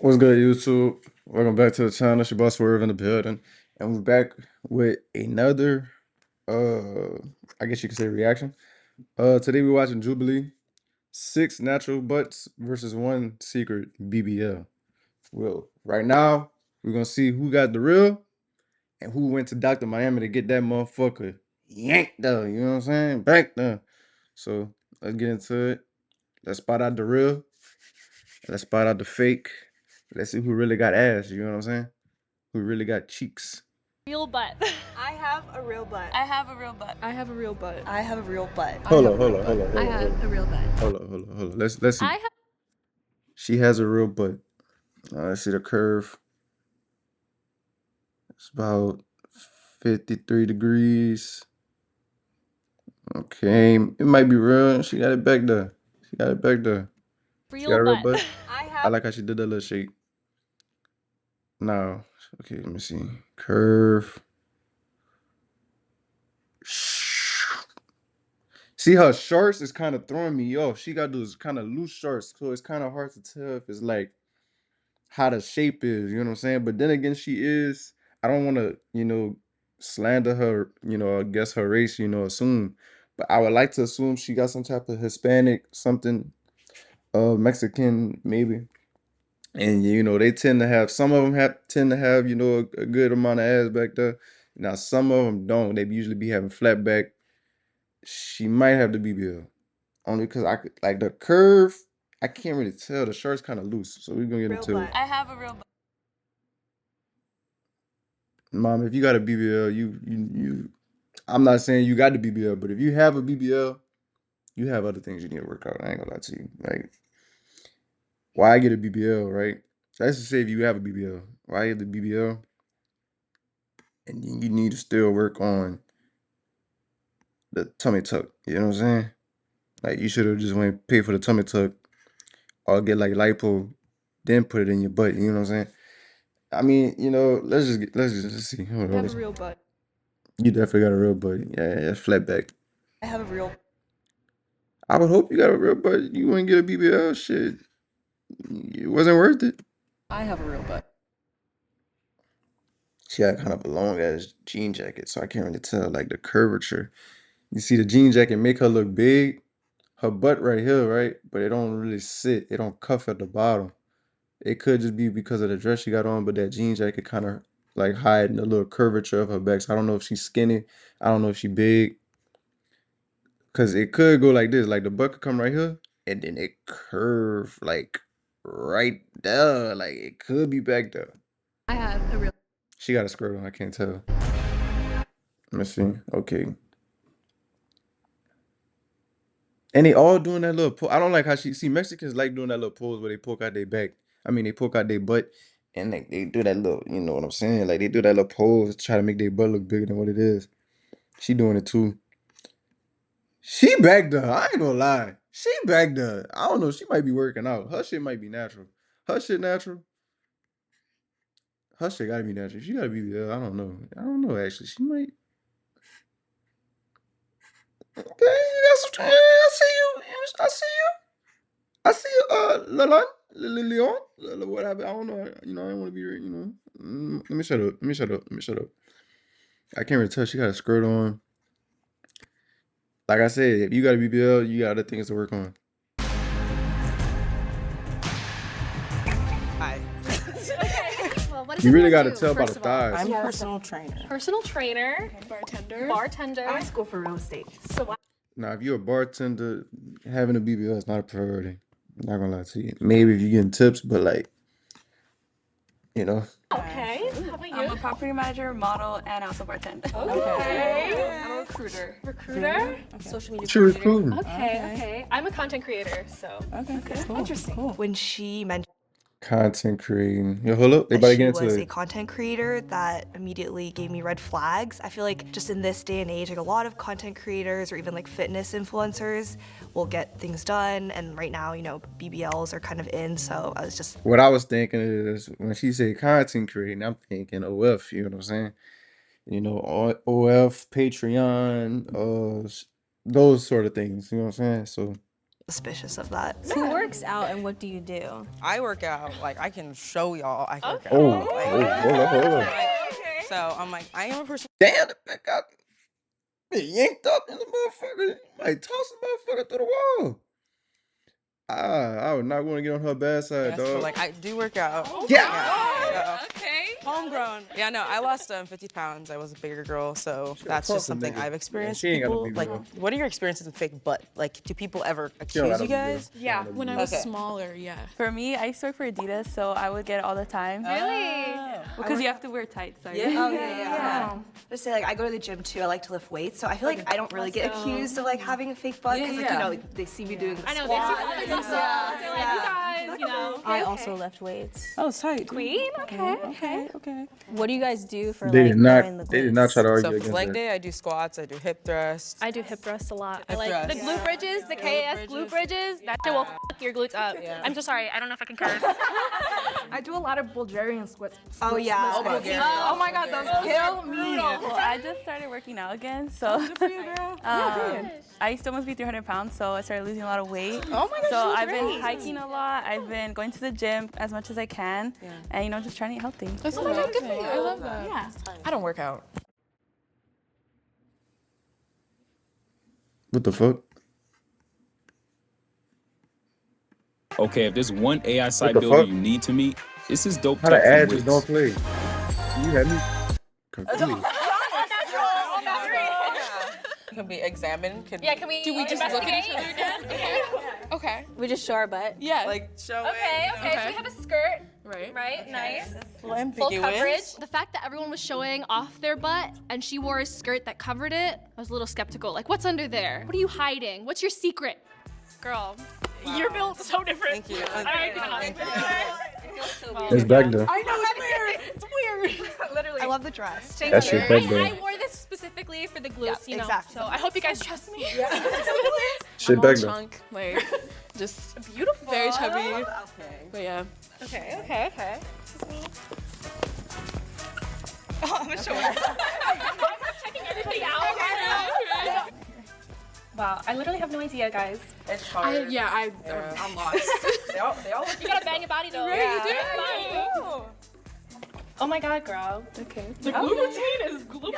What's good, YouTube? Welcome back to the channel. It's your boss Swerve in the building, and we're back with another, uh, I guess you could say reaction. Today we're watching Jubilee, 6 natural butts versus 1 secret BBL. Well, right now we're gonna see who got the real and who went to Dr. Miami to get that motherfucker yanked though. You know what I'm saying? Back there. So let's get into it. Let's spot out the real. Let's spot out the fake. Let's see who really got ass. You know what I'm saying? Who really got cheeks. Real butt. I have a real butt. I have a real butt. I have a real butt. I have a real butt. I Hold have on, a hold real on, butt. hold on, I hold on, hold have on. a real butt. Hold on. Let's see. I have She has a real butt. Let's see the curve. It's about 53 degrees. Okay, it might be real. She got it back there. She got it back there. She got real a real butt. butt. I I have like how she did that little shake. Now, okay, let me see. Curve. See, her shorts is kind of throwing me off. She got those kind of loose shorts, so it's kind of hard to tell if it's like how the shape is, you know what I'm saying? But then again, I don't want to, slander her, I guess her race, assume. But I would like to assume she got some type of Hispanic, something, Mexican, maybe. And, they tend to have, some of them tend to have, a good amount of ass back there. Now, some of them don't. They usually be having flat back. She might have the BBL. Only because I could, like the curve, I can't really tell. The shirt's kind of loose. So we're going to get real into it. butt. I have a real butt. Mom, if you got a BBL, I'm not saying you got the BBL, but if you have a BBL, you have other things you need to work out. I ain't gonna lie to you. Like, why get a BBL, right? Let's just say if you have a BBL, why get the BBL? And then you need to still work on the tummy tuck. You know what I'm saying? Like, you should have just went pay for the tummy tuck or get like lipo, then put it in your butt. You know what I'm saying? I mean, let's see. Hold I have on. a real butt. You definitely got a real butt. Yeah, flat back. I have a real I would hope you got a real butt. You wouldn't get a BBL. Shit, it wasn't worth it. I have a real butt. She had kind of a long ass jean jacket, so I can't really tell like the curvature. You see the jean jacket make her look big, her butt right here, right? But it don't really sit. It don't cuff at the bottom. It could just be because of the dress she got on, but that jean jacket kind of like hiding the little curvature of her back. So I don't know if she's skinny. I don't know if she big. Cause it could go like this, like the butt could come right here, and then it curve like right there. Like it could be back there. I have a real. She got a skirt on, I can't tell. Let me see. Okay. And they all doing that little I don't like how Mexicans like doing that little pose where they poke out their back. I mean they poke out their butt and they do that little, you know what I'm saying? Like they do that little pose to try to make their butt look bigger than what it is. She doing it too. She back there. I ain't gonna lie. She back there. I don't know. She might be working out. Her shit might be natural. Her shit natural. Her shit gotta be natural. She gotta be. I don't know. I don't know. Actually, she might. Okay, you got some. I see you. I see you. I see you. Leon. Leon. Whatever. I don't know. I don't want to be. Let me shut up. Let me shut up. Let me shut up. I can't really tell. She got a skirt on. Like I said, if you got a BBL, you got other things to work on. Hi. Well, what does You really everyone got to do, tell by the first of all? thighs. I'm a personal trainer. Personal trainer, Bartender. bartender. I school for real estate. So what? Now, if you're a bartender, having a BBL is not a priority. I'm not gonna lie to you. Maybe if you're getting tips, but like, you know, Okay. How about I'm a you? property manager, model, and also bartender. Okay. I'm a recruiter. Recruiter. Social media she coordinator. recruiting. Okay. I'm a content creator, so. Okay, cool. Interesting. When she mentioned Content creating. Yo, hold up. They that about to she get into was a it. content creator, that immediately gave me red flags. I feel like just in this day and age, like a lot of content creators or even like fitness influencers will get things done. And right now, BBLs are kind of in. So I was just What I was thinking is when she said content creating, I'm thinking OF. You know what I'm saying? OF, Patreon, those sort of things. You know what I'm saying? So suspicious of that. Who works out and what do you do? I work out. Like, I can show y'all I can work out. Oh, Like, hold on. so I'm like, I am a person. Damn, the back got yanked up in the motherfucker. Like, toss the motherfucker through the wall. I would not want to get on her bad side, But dog. like, I do work out. Yeah. Okay. Homegrown. Yeah, no, I lost 50 pounds. I was a bigger girl, so that's just something I've experienced. she ain't got no People, big like, girl. what are your experiences with fake butt? Like, do people ever don't accuse got you no big girl. guys? Yeah. When I was Okay. smaller, yeah. For me, I used to work for Adidas, so I would get it all the time. Really? Because you have to wear tights. Sorry. Oh, yeah. Just say, like, I go to the gym too. I like to lift weights, so I feel like I don't really get accused of like having a fake butt because, like, you know, like, they see me doing the I know, squats. they see the muscles. They're like, you guys, you know. I also lift weights. Oh, it's tight. Queen? Okay. Okay. What do you guys do for They like did not. growing the They did not glutes? try to argue So for against leg that. day, I do squats, I do hip thrusts. I do hip thrusts a lot. I Hip like the thrust. glute bridges, the KS glute bridges. That shit will f your glutes up. I'm so sorry. I don't know if I can curse. I do a lot of Bulgarian splits. Oh, yeah. Oh my god, those kill me. Well, I just started working out again, so I used to almost be 300 pounds, so I started losing a lot of weight. Oh my gosh, So that's I've been great. hiking a lot. I've been going to the gym as much as I can, and just trying to eat healthy. That's good for you. I love that. Yeah. I don't work out. What the fuck? Okay, if there's one AI site the builder fuck? you need to meet, it's this dope How the tech from ad just Wix. don't play? You had me confused. Can be examined. Yeah, can we? Do we just look at each other again? Okay. We just show our butt. Yeah. Like, show Okay, it. so we have a skirt, Right. right? Nice. Full Full coverage. ambiguous. The fact that everyone was showing off their butt and she wore a skirt that covered it, I was a little skeptical. Like, what's under there? What are you hiding? What's your secret? Girl, you're built so different. Thank you. Thank It's back there. I know, it's weird. It's weird. Literally. I love the dress. Thank That you. shit back there. I wore this specifically for the glutes, you know. exactly. So I hope you guys trust me. Shit back there. Chunk, like, just Beautiful. very chubby. But yeah. Okay. Oh, I'm sure. Checking everybody out. Wow, I literally have no idea, guys. It's hard. I'm lost. They all look You gotta bang your body though. Right, you Yeah. Oh my god, girl. Okay. The glue routine is gloopy.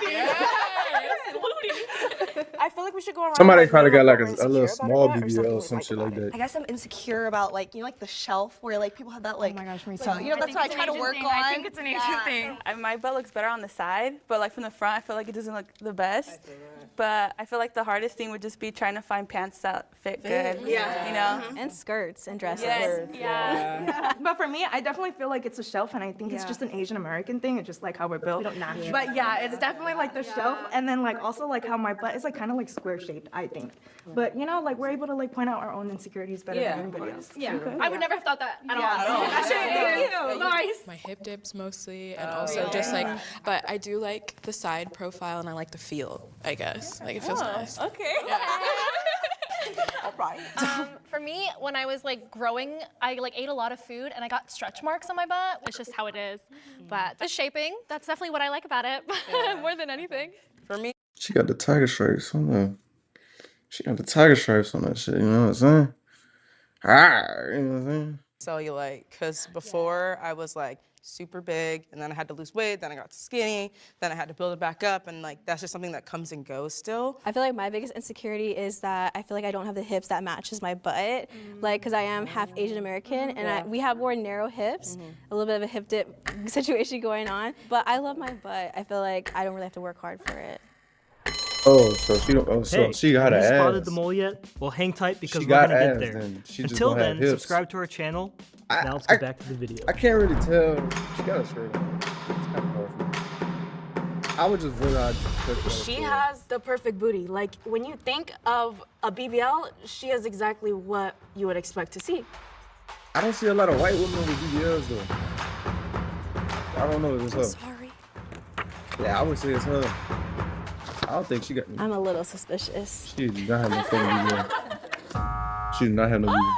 I feel like we should go around. Somebody like, probably got like we're a insecure little about small it or BBL something or we some like shit like about it. that. I guess I'm insecure about, like, you know, like the shelf where like people have that, like, Oh my gosh, me so, too. you know, that's what I try to work on. I think it's an Asian thing. My butt looks better on the side, but like from the front, I feel like it doesn't look the best. But I feel like the hardest thing would just be trying to find pants that fit good. Yeah. You know? And skirts and dresses. Yeah. But for me, I definitely feel like it's a shelf, and I think it's just an Asian American thing. It's just like how we're built. We don't naturally. But yeah, it's definitely like the shelf, and then like also like how my butt is like kind of like square shaped, I think. But you know, like we're able to like point out our own insecurities better than anybody else. Yeah. I would never have thought that at all. Yeah. Thank you. Nice. My hip dips mostly, and also just like, but I do like the side profile, and I like the feel, I guess. Like, it feels nice. Okay. For me, when I was like growing, I like ate a lot of food and I got stretch marks on my butt. It's just how it is. But the shaping, that's definitely what I like about it more than anything. For me, She got the tiger stripes on there. She got the tiger stripes on that shit. You know what I'm saying? Ah, you know what I'm saying? cellulite, because before I was like super big, and then I had to lose weight, then I got skinny, then I had to build it back up, and like that's just something that comes and goes still. I feel like my biggest insecurity is that I feel like I don't have the hips that matches my butt, like because I am half Asian American and we have more narrow hips, a little bit of a hip dip situation going on. But I love my butt. I feel like I don't really have to work hard for it. Oh, so she don't. Oh, so Hey, she got have an you ass. spotted the mole yet? Well, hang tight because She we're got gonna get ass, there. then. She just Until don't have then, hips. subscribe to our channel. Now let's I- get back to the video. I can't really tell. She got a shirt on. It's kind of hard for me. I would just really hard to put that She up has the perfect booty. Like when you think of a BBL, she has exactly what you would expect to see. there. I don't see a lot of white women with BBLs though. I don't know if it's her. Sorry. Yeah, I would say it's her. I don't think she got. I'm a little suspicious. She did not have no fucking BBL. She did not have no BBL.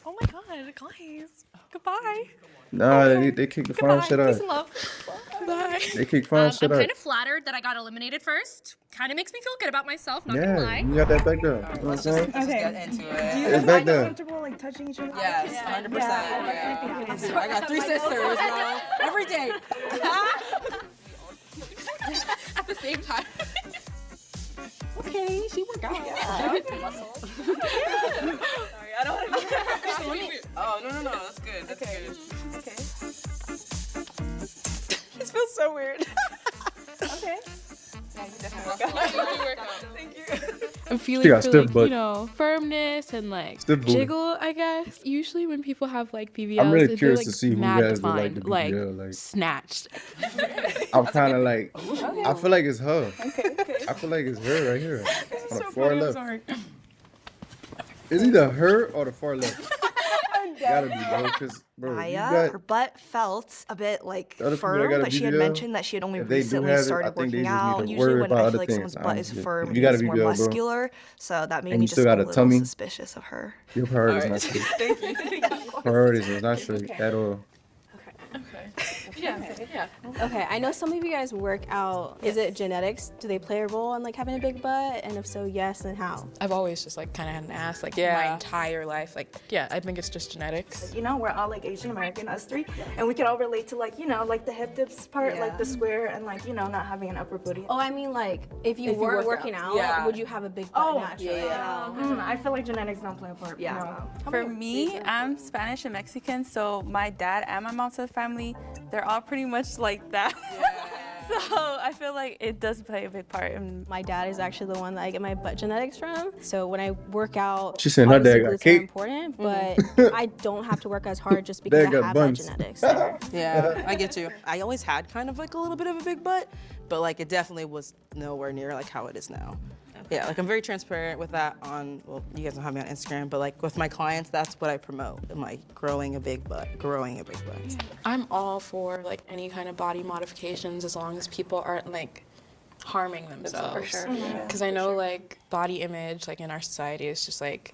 Oh my god, guys. Goodbye. Nah, they kicked the fine shit out. Peace and love. Bye. They kick fun. Shut I'm up. kind of flattered that I got eliminated first. Kind of makes me feel good about myself, not gonna Yeah, lie. you got that back there. You know what I'm saying? Let's get into it. It's back Are you there. comfortable like touching each other? Yes, 100%. Yeah. I got 3 sisters, bro. Every day. At the same time. Okay, she worked out. Sorry, I don't want to. Oh, no. That's good. That's good. Okay. This feels so weird. Okay. Thank you. I'm feeling She got for stiff like, butt. you know, firmness and like Stiff booty. jiggle, I guess. Usually when people have like BBLs, I'm really they're curious like to see who mad has the, like, defined, the BBL, like- snatched. I'm kind of like, I feel like it's her. I feel like it's her right here. On the far left. It's either her or the far left. Gotta be, bro, because, bro, you Maya, her got, butt felt a bit like The other people that firm, got a but she had BBL, mentioned that she had only if they do recently have it, I started think they working just need out. to And usually worry when about I other feel like things, someone's butt is honestly. firm, You got a it's more BBL, bro. muscular, so that made And me you just still a gotta little tummy. suspicious of her. Your priorities not straight. Thank you. Priorities is not straight at all. Yeah. Okay, I know some of you guys work out. Is it genetics? Do they play a role in like having a big butt? And if so, yes, then how? I've always just like kind of had an ass like Yeah. my entire life. Like, yeah, I think it's just genetics. You know, we're all like Asian American, us three, and we can all relate to like, you know, like the hip dips part, like the square, and like, you know, not having an upper booty. Oh, I mean like if you If you weren't work working out, Yeah. would you have a big butt naturally? I feel like genetics don't play a part. Yeah. No. For me, I'm Spanish and Mexican, so my dad and my mom's side of the family, they're all pretty much like that. So I feel like it does play a big part in My dad is actually the one that I get my butt genetics from. So when I work out, She said her obviously dad got glutes are cake. important, but I don't have to work as hard just because Dad I got have buns. that genetics. there. Yeah, I get you. I always had kind of like a little bit of a big butt, but like it definitely was nowhere near like how it is now. Yeah, like I'm very transparent with that on, well, you guys don't have me on Instagram, but like with my clients, that's what I promote. I'm like growing a big butt. I'm all for like any kind of body modifications as long as people aren't like harming themselves. For sure. Because I know like body image like in our society is just like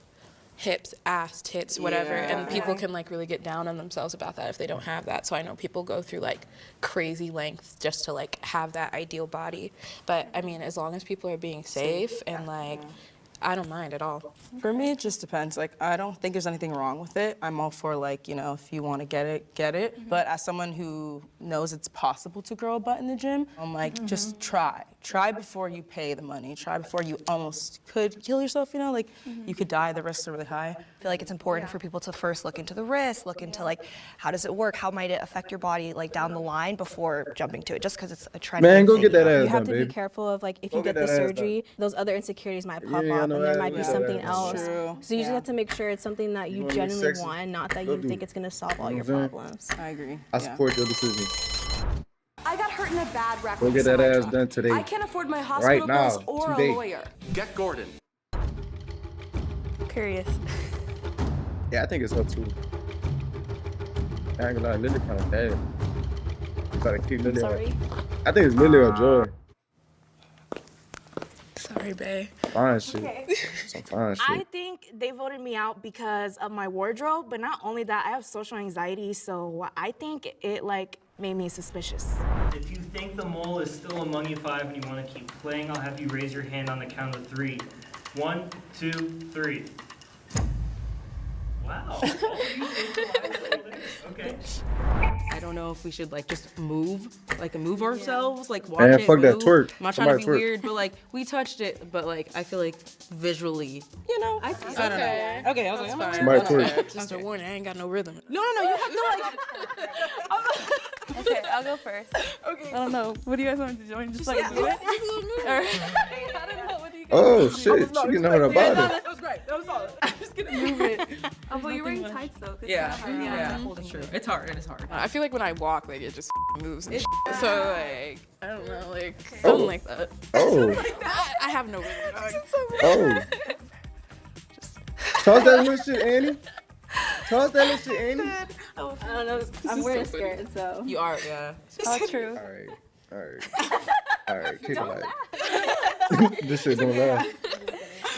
hips, ass, tits, whatever, and people can like really get down on themselves about that if they don't have that. So I know people go through like crazy lengths just to like have that ideal body. But I mean, as long as people are being safe and like, I don't mind at all. For me, it just depends. Like, I don't think there's anything wrong with it. I'm all for like, you know, if you want to get it, get it. But as someone who knows it's possible to grow a butt in the gym, I'm like, just try. Try before you pay the money. Try before you almost could kill yourself, you know? Like, you could die, the risks are really high. I feel like it's important for people to first look into the wrist, look into like how does it work, how might it affect your body like down the line before jumping to it, just because it's a trend. Man, go get that You ass have done, to be baby. careful of like if Go you get get the that ass surgery, those other insecurities might pop Yeah, up, no and there ass, might be yeah, something that's else. true. So you just have to make sure it's something that you wanna be genuinely sexy? want, not that Go you do think it. it's gonna solve all You your know what I'm problems. I agree. I support your decision. I got hurt in a bad wreck. Go with get a that ass semi-truck. done today. I can't afford my hospital now, bills or today. a lawyer. Get Gordon. curious. Yeah, I think it's her too. I ain't gonna lie, Lily kind of bad. Gotta keep Lily out. Sorry. I think it's Lily or Joy. Sorry, bae. Fine shit. Some fine shit. I think they voted me out because of my wardrobe, but not only that, I have social anxiety, so I think it like made me suspicious. If you think the mole is still among you five and you want to keep playing, I'll have you raise your hand on the count of 3. 1, 2, 3. Wow. Okay. I don't know if we should like just move ourselves, like watch Man, it fuck that move. twerk. I'm not trying to Somebody be twerk. weird, but like we touched it, but like I feel like visually, you know. I don't Okay. know. Okay, I was like, I'm not Somebody I'm not twerk. bad. Just a warning, I ain't got no rhythm. No, you have to like. Okay, I'll go first. Okay. I don't know. What do you guys want to join? Just like do it? Or, I don't know. What do you guys Oh shit, she can know her about it. That was great. That was solid. I'm just gonna move it. Oh, but you're wearing tights though. Yeah, it's true. It's hard. It is hard. I feel like when I walk, like it just moves and shit. So like, I don't know, like something like that. Oh, I have no rhythm. oh. Toss that little shit, Annie. Toss that little shit, Annie. I don't know. I'm wearing a skirt, so. You are, yeah. Oh, true. All right, kick it out. This shit don't laugh.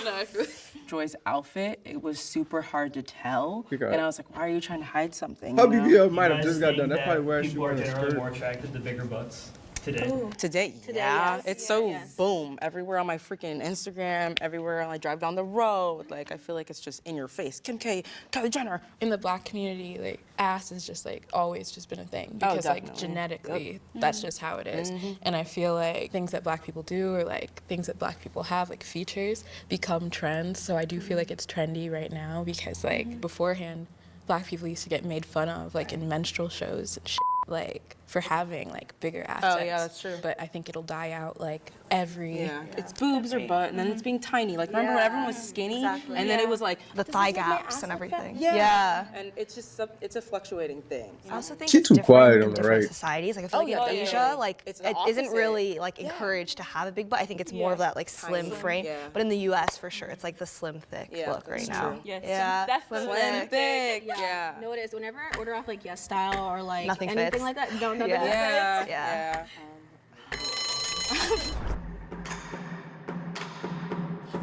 No, I feel Joy's outfit, it was super hard to tell. You got And it. I was like, why are you trying to hide something? Her you know? BBL might have You just guys got think done. That's that probably where she people are wearing a generally skirt. more attracted to bigger butts today? Today, yeah. It's so boom everywhere on my freaking Instagram, everywhere I drive down the road. Like, I feel like it's just in your face. Kim K, Kylie Jenner. In the Black community, like ass has just like always just been a thing because like genetically, that's just how it is. And I feel like things that Black people do or like things that Black people have, like features, become trends. So I do feel like it's trendy right now because like beforehand, Black people used to get made fun of like in menstrual shows and shit, like for having like bigger assets. Oh yeah, that's true. But I think it'll die out like every It's boobs or butt, and then it's being tiny. Like remember when everyone was skinny, and then it was like The thigh gaps and everything. and it's just it's a fluctuating thing. I also think She it's too different quiet in on the different right. societies. Like I feel like in Asia, like It's it the isn't opposite. really like encouraged to have a big butt. I think it's more of that like slim frame. But in the U.S. for sure, it's like the slim thick look right now. Yes. Yeah, That's slim thick. Yeah. No, it is. Whenever I order off like Yes Style or like Nothing anything fits. like that, no, nothing Yeah. fits. Yeah.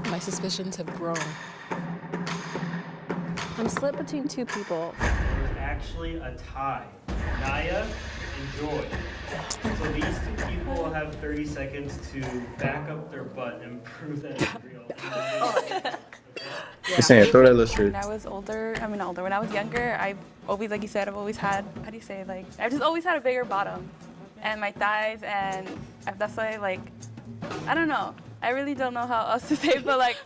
my suspicions have grown. I'm split between two people. There's actually a tie. Naya and Joy. So these two people have 30 seconds to back up their butt and prove that it's real. Just saying, throw that little When straight. I was older, I mean older, when I was younger, I always, like you said, I've always had, how do you say, like, I've just always had a bigger bottom. And my thighs, and that's why, like, I don't know. I really don't know how else to say it, but like,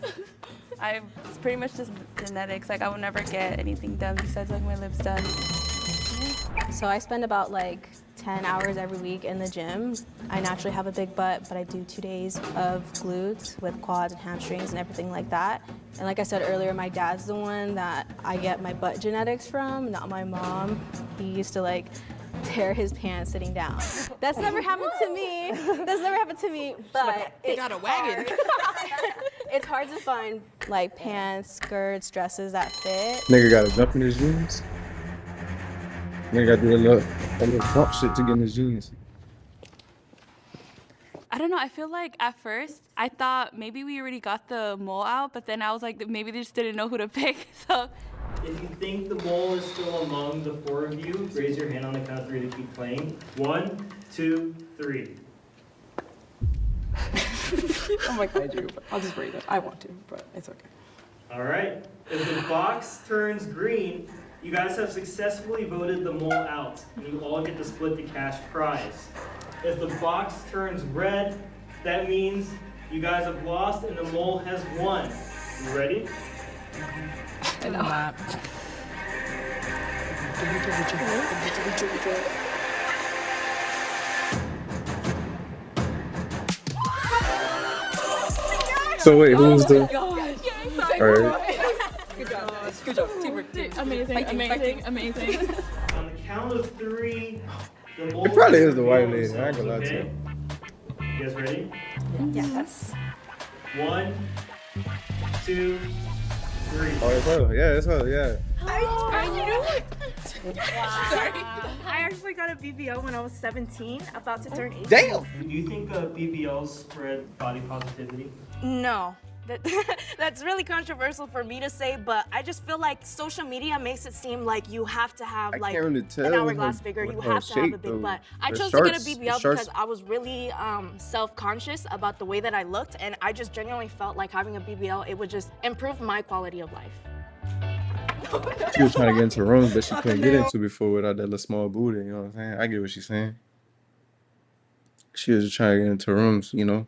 it's pretty much just genetics. Like, I would never get anything done besides like my lips done. So I spend about like 10 hours every week in the gym. I naturally have a big butt, but I do 2 days of glutes with quads and hamstrings and everything like that. And like I said earlier, my dad's the one that I get my butt genetics from, not my mom. He used to like tear his pants sitting down. That's never happened to me. That's never happened to me, but They got a wagon. it's hard to find like pants, skirts, dresses that fit. Nigga gotta jump in his jeans. Nigga gotta do a little bump shit to get in his jeans. I don't know. I feel like at first I thought maybe we already got the mole out, but then I was like, maybe they just didn't know who to pick. So If you think the mole is still among the four of you, raise your hand on the count of three to keep playing. 1, 2, 3. I'm like, I do, but I'll just read it. I want to, but it's okay. All right. If the box turns green, you guys have successfully voted the mole out, and you all get to split the cash prize. If the box turns red, that means you guys have lost and the mole has won. You ready? I know that. So wait, who's the? Alright. Good job. Teamwork. amazing. On the count of 3, the mole It probably will is the white reveal lady. I ain't gonna lie to themselves, okay? You guys ready? Yes. 1, 2, 3. Oh, it's her. Yeah, it's her. Yeah. I actually got a BBL when I was 17, about to turn 18. Damn. Do you think BBLs spread body positivity? No. That's really controversial for me to say, but I just feel like social media makes it seem like you have to have I like can't really tell an with hourglass her- figure. with You her have to have a shape, big though. butt. I The chose to get a shorts- BBL the shorts- because I was really self-conscious about the way that I looked, and I just genuinely felt like having a BBL, it would just improve my quality of life. She was trying to get into rooms, but she couldn't get into before without that little small booty. You know what I'm saying? I get what she's saying. She was just trying to get into rooms, you know,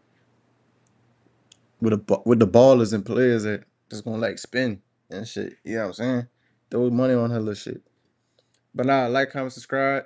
with the ballers and players that just gonna like spin and shit. You know what I'm saying? Throw money on her little shit. But nah, like, comment, subscribe.